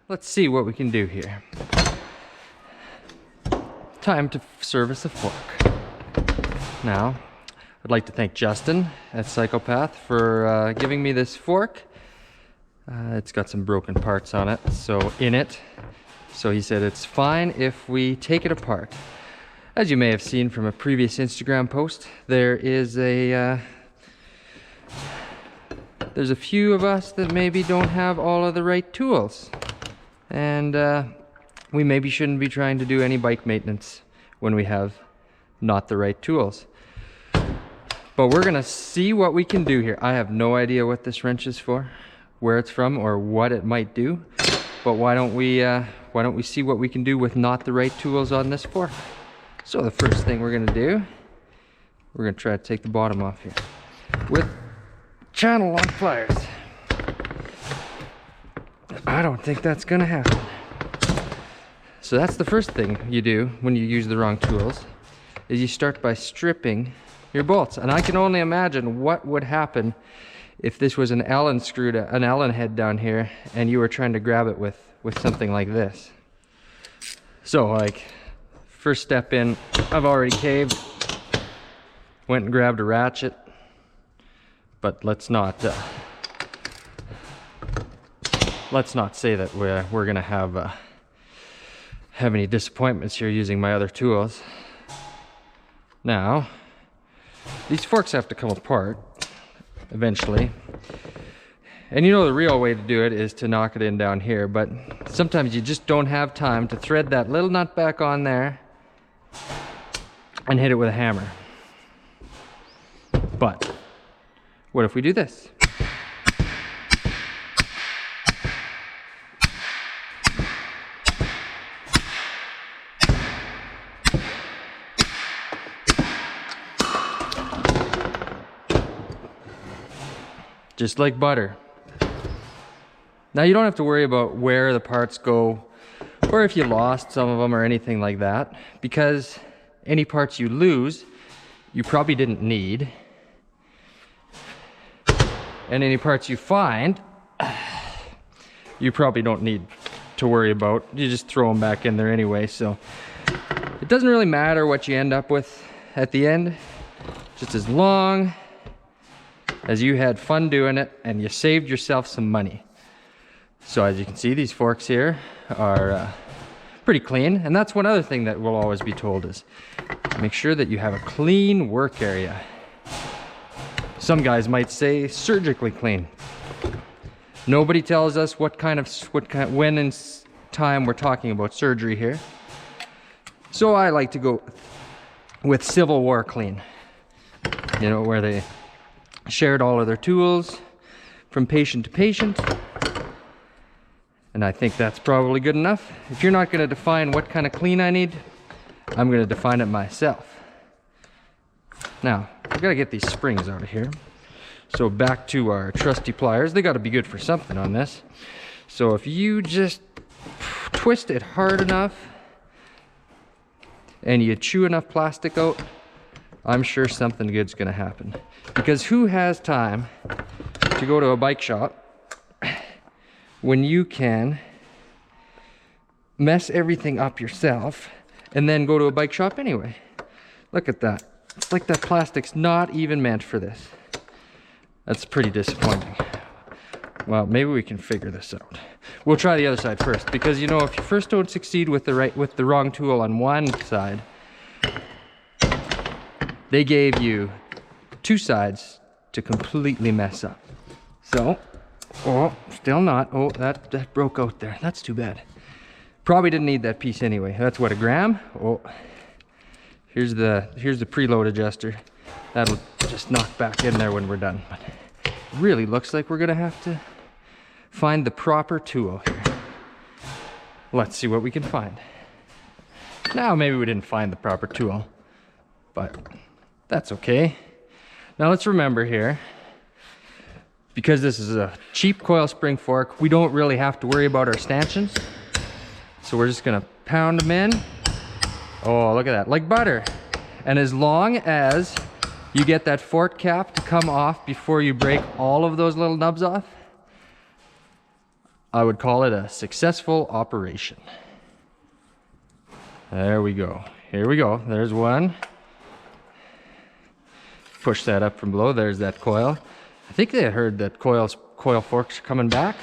let's see what we can do here. Time to service a fork. Now, I'd like to thank Justin at Cyclepath for giving me this fork. It's got some broken parts on it, so he said it's fine if we take it apart. As you may have seen from a previous Instagram post, there's a few of us that maybe don't have all of the right tools, and we maybe shouldn't be trying to do any bike maintenance when we have not the right tools. But we're gonna see what we can do here. I have no idea what this wrench is for, where it's from, or what it might do. But why don't we see what we can do with not the right tools on this fork? So the first thing we're gonna do, we're gonna try to take the bottom off here with channel lock pliers. I don't think that's gonna happen. So that's the first thing you do when you use the wrong tools, is you start by stripping your bolts. And I can only imagine what would happen if this was an Allen head down here and you were trying to grab it with something like this. So like, first step in, I've already caved, went and grabbed a ratchet, but let's not say that we're gonna have any disappointments here using my other tools. Now, these forks have to come apart eventually. And you know the real way to do it is to knock it in down here, but sometimes you just don't have time to thread that little nut back on there and hit it with a hammer. But what if we do this? Just like butter. Now you don't have to worry about where the parts go or if you lost some of them or anything like that, because any parts you lose, you probably didn't need. And any parts you find, you probably don't need to worry about. You just throw them back in there anyway, so it doesn't really matter what you end up with at the end, just as long as you had fun doing it and you saved yourself some money. So as you can see, these forks here are pretty clean, and that's one other thing that we'll always be told is make sure that you have a clean work area. Some guys might say surgically clean. Nobody tells us when in time we're talking about surgery here. So I like to go with Civil War clean. You know, where they shared all of their tools from patient to patient. And I think that's probably good enough. If you're not gonna define what kind of clean I need, I'm gonna define it myself. Now, I've gotta get these springs out of here. So back to our trusty pliers. They gotta be good for something on this. So if you just twist it hard enough and you chew enough plastic out, I'm sure something good's gonna happen. Because who has time to go to a bike shop when you can mess everything up yourself and then go to a bike shop anyway? Look at that. It's like that plastic's not even meant for this. That's pretty disappointing. Well, maybe we can figure this out. We'll try the other side first, because you know, if you first don't succeed with the wrong tool on one side, they gave you two sides to completely mess up. So, oh, still not. Oh, that broke out there. That's too bad. Probably didn't need that piece anyway. That's what, a gram? Oh, here's the preload adjuster. That'll just knock back in there when we're done. But it really looks like we're gonna have to find the proper tool here. Let's see what we can find. Now, maybe we didn't find the proper tool, but that's okay. Now let's remember here, because this is a cheap coil spring fork, we don't really have to worry about our stanchions. So we're just gonna pound them in. Oh, look at that, like butter. And as long as you get that fork cap to come off before you break all of those little nubs off, I would call it a successful operation. There we go. Here we go. There's one. Push that up from below. There's that coil. I think they heard that coil forks are coming back.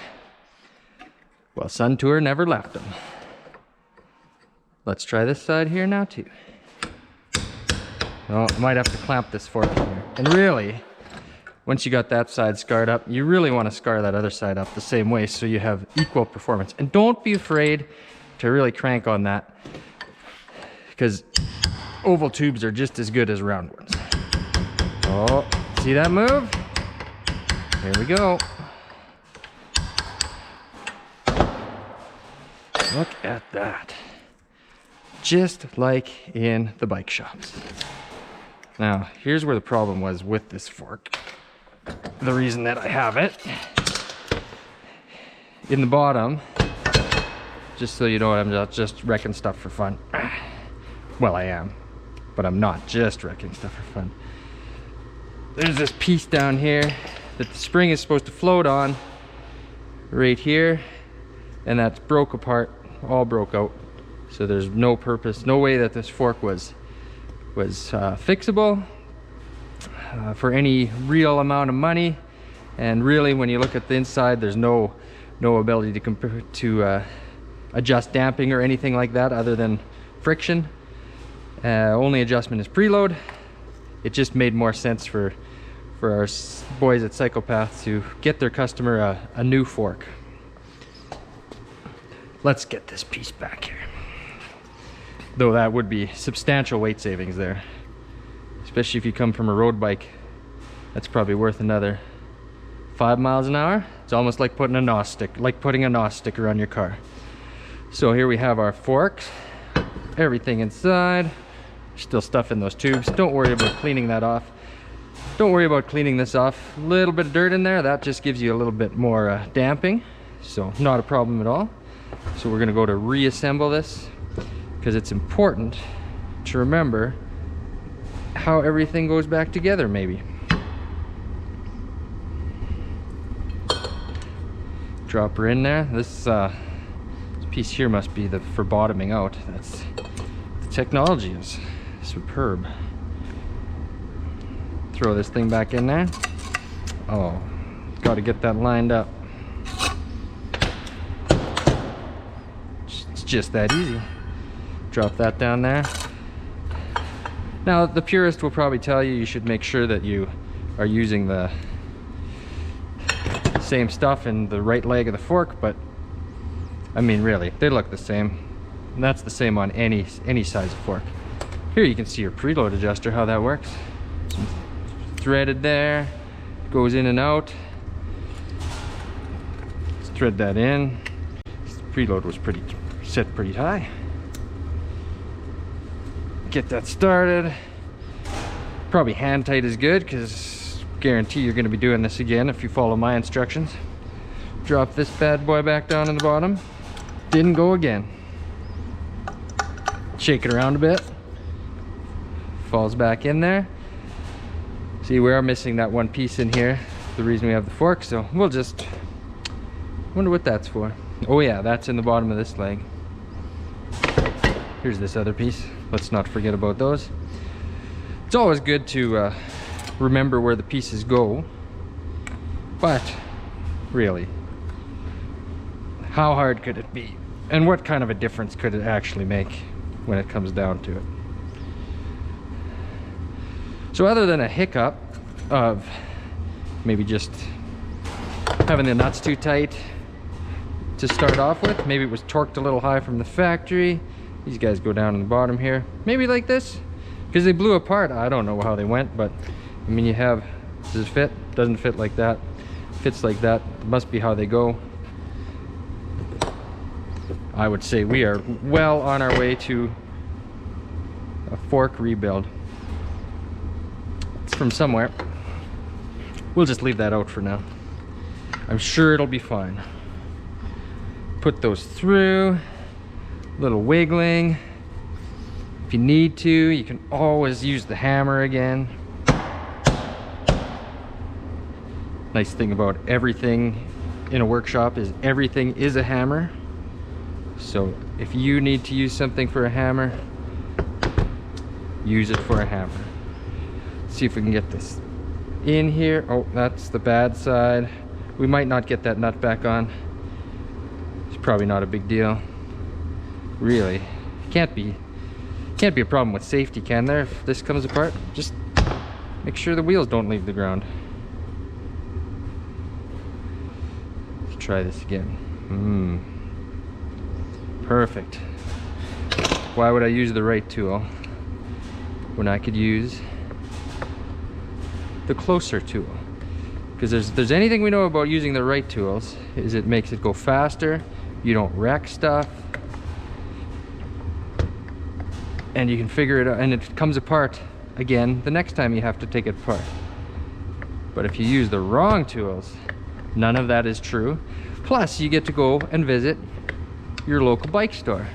Well, Sun Tour never left them. Let's try this side here now too. Oh, I might have to clamp this fork in here. And really, once you got that side scarred up, you really want to scar that other side up the same way so you have equal performance. And don't be afraid to really crank on that, because oval tubes are just as good as round ones. Oh, see that move? Here we go. Look at that. Just like in the bike shops. Now, here's where the problem was with this fork. The reason that I have it. In the bottom, just so you know, I'm not just wrecking stuff for fun. Well, I am, but I'm not just wrecking stuff for fun. There's this piece down here that the spring is supposed to float on, right here, and that's broke apart, all broke out. So there's no purpose, no way that this fork was fixable for any real amount of money. And really, when you look at the inside, there's no ability to adjust damping or anything like that other than friction. Only adjustment is preload. It just made more sense for our boys at Cyclepath to get their customer a new fork. Let's get this piece back here. Though that would be substantial weight savings there. Especially if you come from a road bike. That's probably worth another 5 miles an hour. It's almost like putting a NOS sticker on your car. So here we have our forks. Everything inside. Still stuff in those tubes. Don't worry about cleaning that off. Don't worry about cleaning this off. A little bit of dirt in there, that just gives you a little bit more damping. So not a problem at all. So we're gonna go to reassemble this, because it's important to remember how everything goes back together maybe. Drop her in there. This piece here must be for bottoming out. The technology is superb. Throw this thing back in there. Oh, got to get that lined up. It's just that easy. Drop that down there. Now, the purist will probably tell you should make sure that you are using the same stuff in the right leg of the fork, but I mean, really, they look the same. And that's the same on any size of fork. Here you can see your preload adjuster, how that works. Some threaded there, goes in and out. Let's thread that in. This preload was set pretty high. Get that started. Probably hand tight is good, because guarantee you're going to be doing this again if you follow my instructions. Drop this bad boy back down in the bottom. Didn't go again. Shake it around a bit. Falls back in there. See, we are missing that one piece in here, the reason we have the fork, so we'll just wonder what that's for. Oh yeah, that's in the bottom of this leg. Here's this other piece. Let's not forget about those. It's always good to remember where the pieces go, but really, how hard could it be? And what kind of a difference could it actually make when it comes down to it? So other than a hiccup of maybe just having the nuts too tight to start off with, maybe it was torqued a little high from the factory. These guys go down in the bottom here, maybe like this, because they blew apart. I don't know how they went, but I mean, you have, does it fit? Doesn't fit like that. Fits like that. It must be how they go. I would say we are well on our way to a fork rebuild. It's from somewhere. We'll just leave that out for now. I'm sure it'll be fine. Put those through. Little wiggling. If you need to, you can always use the hammer again. Nice thing about everything in a workshop is everything is a hammer. So if you need to use something for a hammer, use it for a hammer. Let's see if we can get this in here. Oh, that's the bad side. We might not get that nut back on. It's probably not a big deal. Really, can't be a problem with safety, can there? If this comes apart, just make sure the wheels don't leave the ground. Let's try this again. Perfect. Why would I use the right tool when I could use the closer tool? Because if there's anything we know about using the right tools, is it makes it go faster, you don't wreck stuff, and you can figure it out, and it comes apart again the next time you have to take it apart. But if you use the wrong tools, none of that is true. Plus, you get to go and visit your local bike store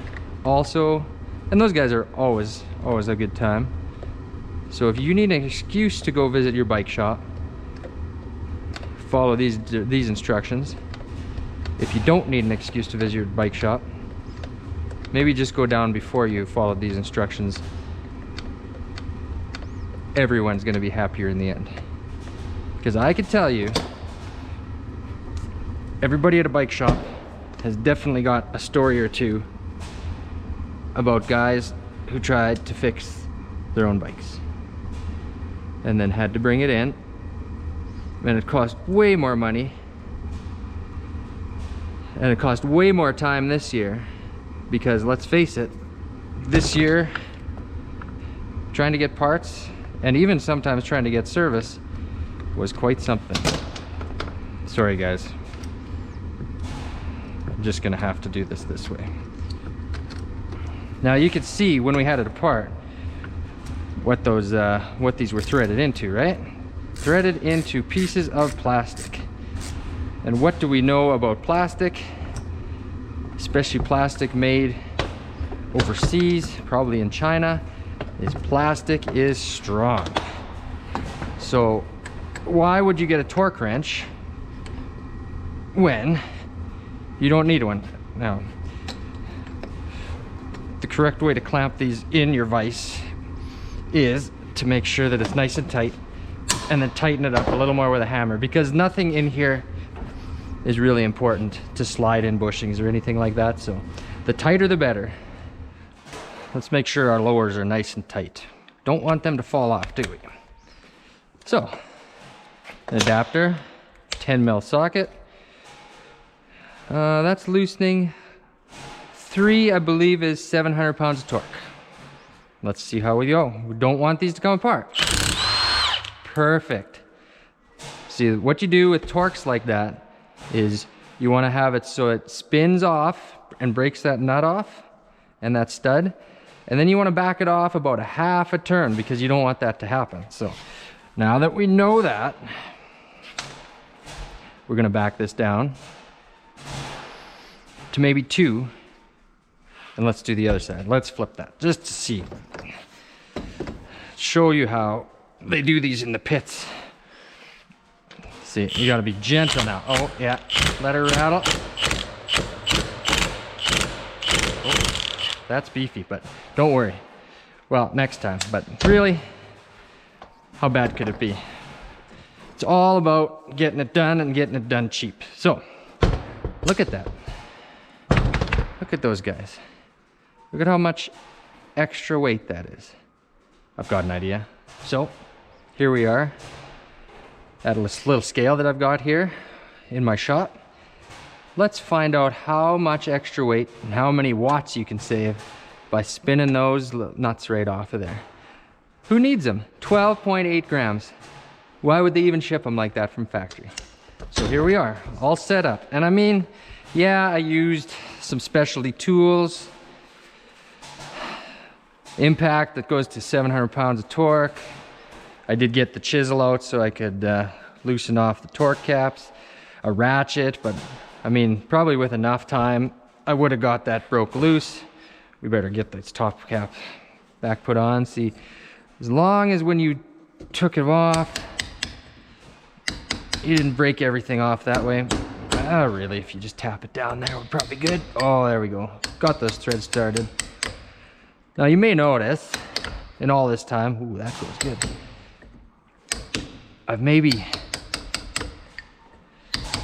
also, and those guys are always a good time. So if you need an excuse to go visit your bike shop, follow these instructions. If you don't need an excuse to visit your bike shop, maybe just go down before you follow these instructions. Everyone's going to be happier in the end. Because I can tell you, everybody at a bike shop has definitely got a story or two about guys who tried to fix their own bikes and then had to bring it in, and it cost way more money, and it cost way more time this year, because let's face it, this year trying to get parts and even sometimes trying to get service was quite something. Sorry guys, I'm just gonna have to do this way. Now you could see when we had it apart what these were threaded into, right? Threaded into pieces of plastic. And what do we know about plastic? Especially plastic made overseas, probably in China, is plastic is strong. So why would you get a torque wrench when you don't need one? Now, the correct way to clamp these in your vise is to make sure that it's nice and tight, and then tighten it up a little more with a hammer, because nothing in here is really important to slide in bushings or anything like that. So the tighter the better. Let's make sure our lowers are nice and tight. Don't want them to fall off, do we? So an adapter, 10mm socket, that's loosening. 3, I believe, is 700 pounds of torque. Let's see how we go. We don't want these to come apart. Perfect. See, what you do with torques like that is you want to have it so it spins off and breaks that nut off and that stud, and then you want to back it off about a half a turn, because you don't want that to happen. So now that we know that, we're going to back this down to maybe 2. And let's do the other side. Let's flip that just to see. Show you how they do these in the pits. See, you gotta be gentle now. Oh, yeah, let her rattle. Oh, that's beefy, but don't worry. Well, next time, but really, how bad could it be? It's all about getting it done and getting it done cheap. So, look at that. Look at those guys. Look at how much extra weight that is. I've got an idea. So here we are at a little scale that I've got here in my shop. Let's find out how much extra weight and how many watts you can save by spinning those nuts right off of there. Who needs them? 12.8 grams. Why would they even ship them like that from factory? So here we are, all set up. And I mean, yeah, I used some specialty tools. Impact that goes to 700 pounds of torque. I did get the chisel out so I could loosen off the torque caps. A ratchet, but I mean, probably with enough time, I would have got that broke loose. We better get this top cap back put on. See, as long as when you took it off, you didn't break everything off that way. Really, if you just tap it down there, we're probably good. Oh, there we go. Got those threads started. Now you may notice, in all this time, ooh, that goes good. I've maybe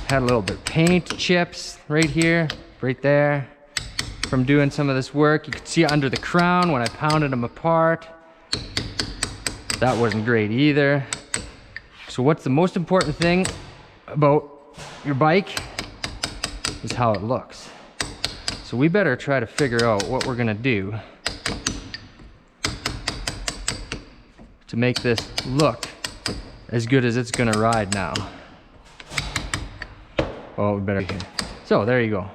had a little bit of paint chips right here, right there, from doing some of this work. You can see under the crown when I pounded them apart. That wasn't great either. So what's the most important thing about your bike is how it looks. So we better try to figure out what we're gonna do to make this look as good as it's gonna ride now. Oh, we better. So there you go.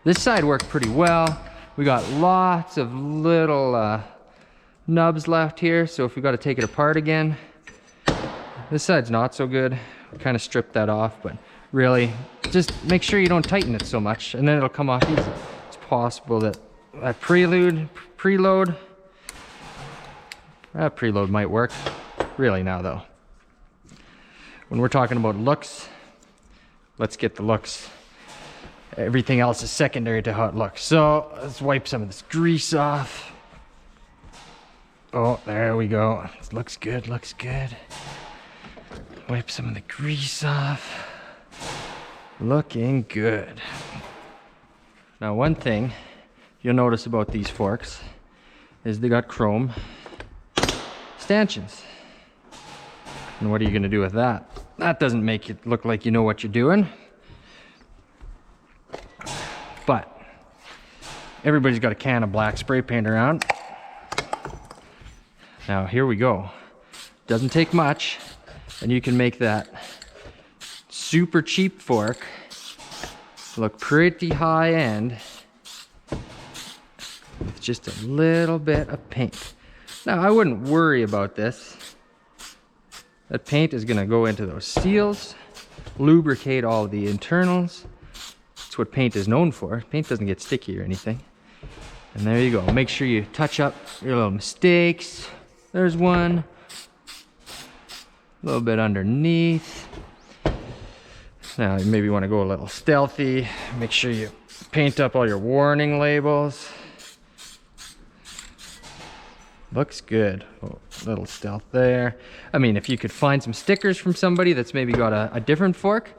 This side worked pretty well. We got lots of little nubs left here, so if we got to take it apart again, this side's not so good. We kind of stripped that off, but really, just make sure you don't tighten it so much, and then it'll come off easy. It's possible that that preload might work. Really now though, when we're talking about looks, let's get the looks. Everything else is secondary to how it looks. So let's wipe some of this grease off. Oh, there we go. It looks good, looks good. Wipe some of the grease off. Looking good. Now, one thing you'll notice about these forks is they got chrome stanchions. And what are you gonna do with that? That doesn't make it look like you know what you're doing. But everybody's got a can of black spray paint around. Now here we go. Doesn't take much, and you can make that super cheap fork look pretty high end with just a little bit of paint. Now I wouldn't worry about this. That paint is gonna go into those seals, lubricate all the internals. That's what paint is known for. Paint doesn't get sticky or anything. And there you go. Make sure you touch up your little mistakes. There's one. A little bit underneath. Now you maybe want to go a little stealthy. Make sure you paint up all your warning labels. Looks good. Oh, little stealth there. I mean, if you could find some stickers from somebody that's maybe got a different fork,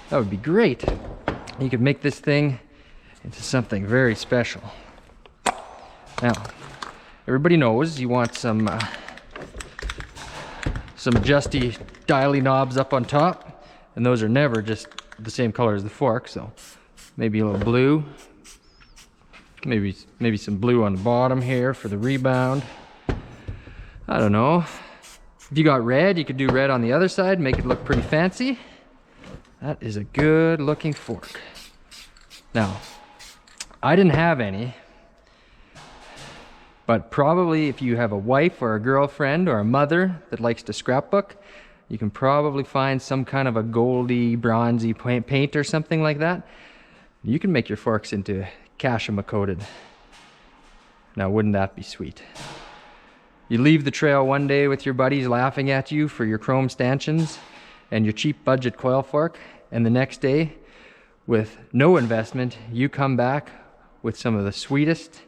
that would be great. You could make this thing into something very special. Now, everybody knows you want some adjusty dialy knobs up on top, and those are never just the same color as the fork. So maybe a little blue, maybe some blue on the bottom here for the rebound. I don't know. If you got red, you could do red on the other side, make it look pretty fancy. That is a good looking fork. Now, I didn't have any, but probably if you have a wife or a girlfriend or a mother that likes to scrapbook, you can probably find some kind of a goldy, bronzy paint or something like that. You can make your forks into Cashema coated. Now, wouldn't that be sweet? You leave the trail one day with your buddies laughing at you for your chrome stanchions and your cheap budget coil fork, and the next day, with no investment, you come back with some of the sweetest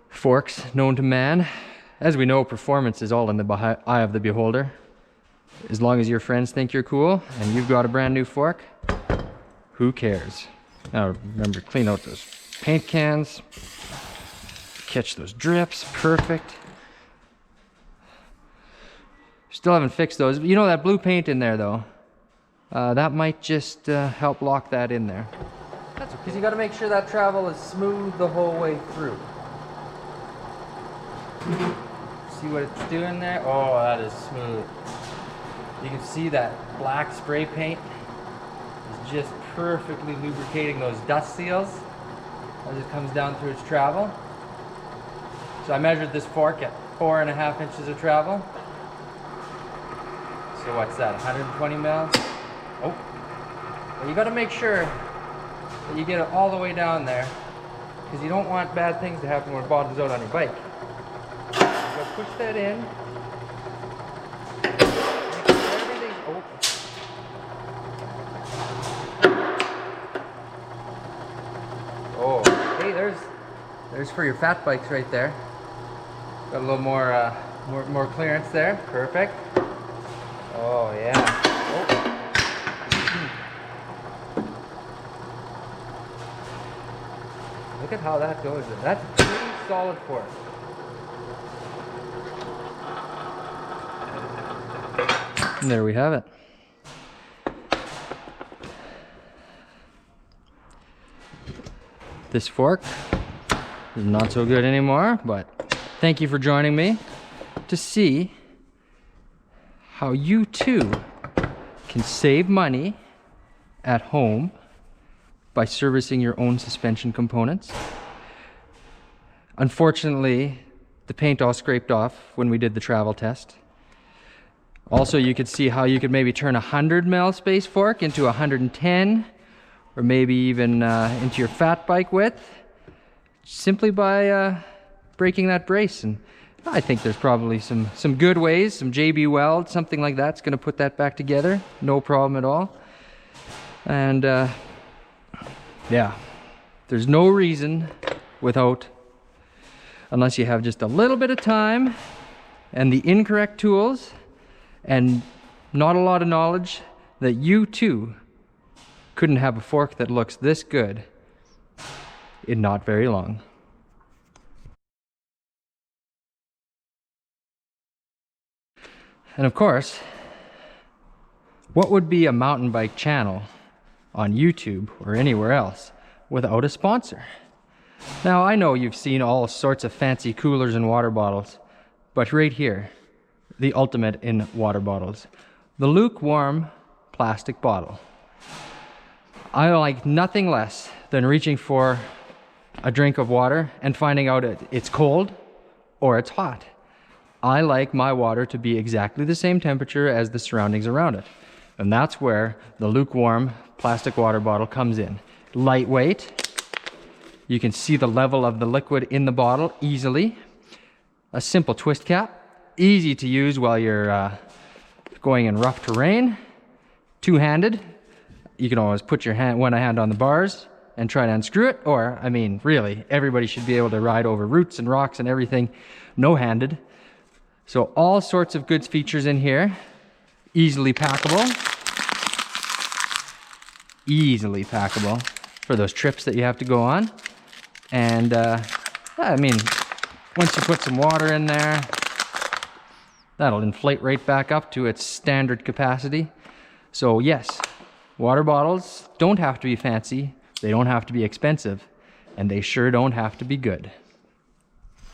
forks known to man. As we know, performance is all in the eye of the beholder. As long as your friends think you're cool and you've got a brand new fork, who cares? Now remember, clean out those paint cans, catch those drips, perfect. Still haven't fixed those. You know that blue paint in there though, that might just help lock that in there. That's okay. Because you got to make sure that travel is smooth the whole way through. See what it's doing there? Oh, that is smooth. You can see that black spray paint is just perfectly lubricating those dust seals as it comes down through its travel. So I measured this fork at 4.5 inches of travel. So what's that, 120 mils? Oh, well, you got to make sure that you get it all the way down there, because you don't want bad things to happen when it bottoms out on your bike. You got to push that in. Make sure everything's open. There's for your fat bikes right there. Got a little more, more clearance there. Perfect. Oh yeah. Oh. Look at how that goes. That's a pretty solid fork. And there we have it. This fork is not so good anymore, but thank you for joining me to see how you too can save money at home by servicing your own suspension components. Unfortunately, the paint all scraped off when we did the travel test. Also, you could see how you could maybe turn a 100 space fork into 110, or maybe even into your fat bike width, simply by breaking that brace. And I think there's probably some good ways, some JB Weld, something like that's gonna put that back together, no problem at all. And yeah, there's no reason unless you have just a little bit of time and the incorrect tools and not a lot of knowledge, that you too couldn't have a fork that looks this good in not very long. And of course, what would be a mountain bike channel on YouTube or anywhere else without a sponsor? Now, I know you've seen all sorts of fancy coolers and water bottles, but right here, the ultimate in water bottles, the lukewarm plastic bottle. I like nothing less than reaching for a drink of water and finding out it's cold or it's hot. I like my water to be exactly the same temperature as the surroundings around it. And that's where the lukewarm plastic water bottle comes in. Lightweight. You can see the level of the liquid in the bottle easily. A simple twist cap. Easy to use while you're going in rough terrain. Two-handed. You can always put your one hand on the bars and try to unscrew it. Or, I mean, really, everybody should be able to ride over roots and rocks and everything no-handed. So all sorts of good features in here. Easily packable. Easily packable for those trips that you have to go on. And I mean, once you put some water in there, that'll inflate right back up to its standard capacity. So yes, water bottles don't have to be fancy, they don't have to be expensive, and they sure don't have to be good.